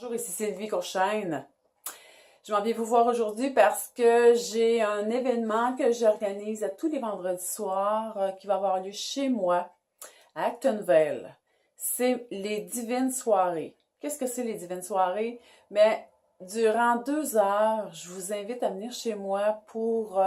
Bonjour, ici Sylvie Courchaine. Je m'en viens vous voir aujourd'hui parce que j'ai un événement que j'organise à tous les vendredis soirs qui va avoir lieu chez moi à Actonville. C'est les Divines Soirées. Qu'est-ce que c'est les Divines Soirées? Mais durant 2 heures, je vous invite à venir chez moi pour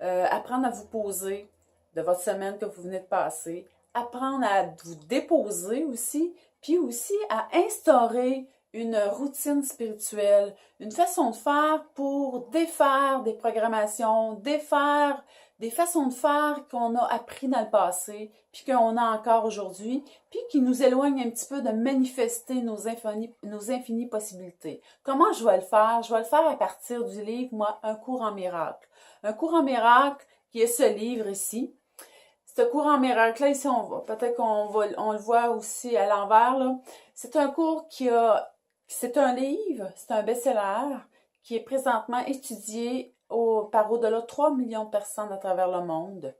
apprendre à vous poser de votre semaine que vous venez de passer, apprendre à vous déposer aussi, puis aussi à instaurer une routine spirituelle, une façon de faire pour défaire des programmations, défaire des façons de faire qu'on a appris dans le passé, puis qu'on a encore aujourd'hui, puis qui nous éloignent un petit peu de manifester nos infinies possibilités. Comment je vais le faire? Je vais le faire à partir du livre, moi, Un cours en miracle. Un cours en miracle, qui est ce livre ici. Ce cours en miracle-là, ici, peut-être on le voit aussi à l'envers, là. C'est un cours c'est un livre, c'est un best-seller qui est présentement étudié par au-delà de 3 millions de personnes à travers le monde.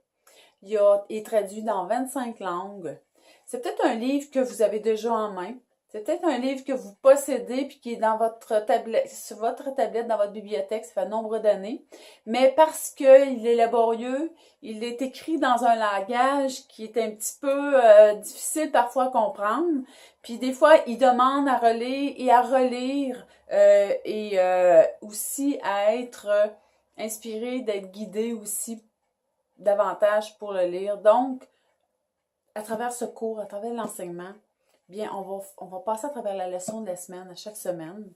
Il est traduit dans 25 langues. C'est peut-être un livre que vous avez déjà en main. C'est peut-être un livre que vous possédez puis qui est dans votre tablette, sur votre tablette, dans votre bibliothèque, ça fait de nombreuses années. Mais parce qu'il est laborieux, il est écrit dans un langage qui est un petit peu difficile parfois à comprendre. Puis des fois, il demande à relire et à relire aussi à être inspiré, d'être guidé aussi davantage pour le lire. Donc, à travers ce cours, à travers l'enseignement, bien, on va passer à travers la leçon de la semaine, à chaque semaine.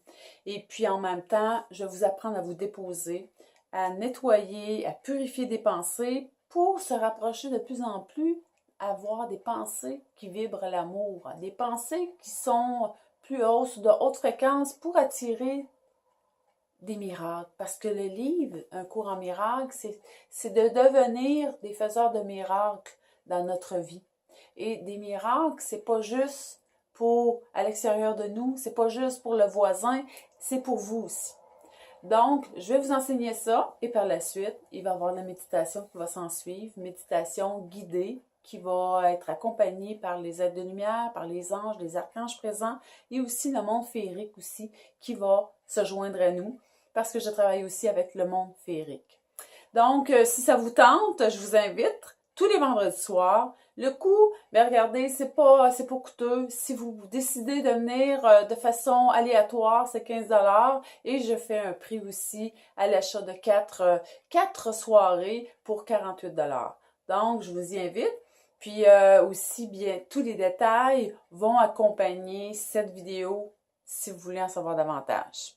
Et puis, en même temps, je vais vous apprendre à vous déposer, à nettoyer, à purifier des pensées pour se rapprocher de plus en plus, à avoir des pensées qui vibrent l'amour, des pensées qui sont plus hautes, de haute fréquence pour attirer des miracles. Parce que le livre, Un cours en miracle, c'est de devenir des faiseurs de miracles dans notre vie. Et des miracles, c'est pas juste pour à l'extérieur de nous, c'est pas juste pour le voisin, c'est pour vous aussi. Donc, je vais vous enseigner ça et par la suite, il va y avoir la méditation qui va s'en suivre, méditation guidée qui va être accompagnée par les êtres de lumière, par les anges, les archanges présents et aussi le monde féerique aussi qui va se joindre à nous parce que je travaille aussi avec le monde féerique. Donc, si ça vous tente, je vous invite tous les vendredis soirs. Le coût, bien regardez, c'est pas coûteux. Si vous décidez de venir de façon aléatoire, c'est 15 et je fais un prix aussi à l'achat de 4 soirées pour 48 Donc, je vous y invite. Puis aussi, bien, tous les détails vont accompagner cette vidéo si vous voulez en savoir davantage.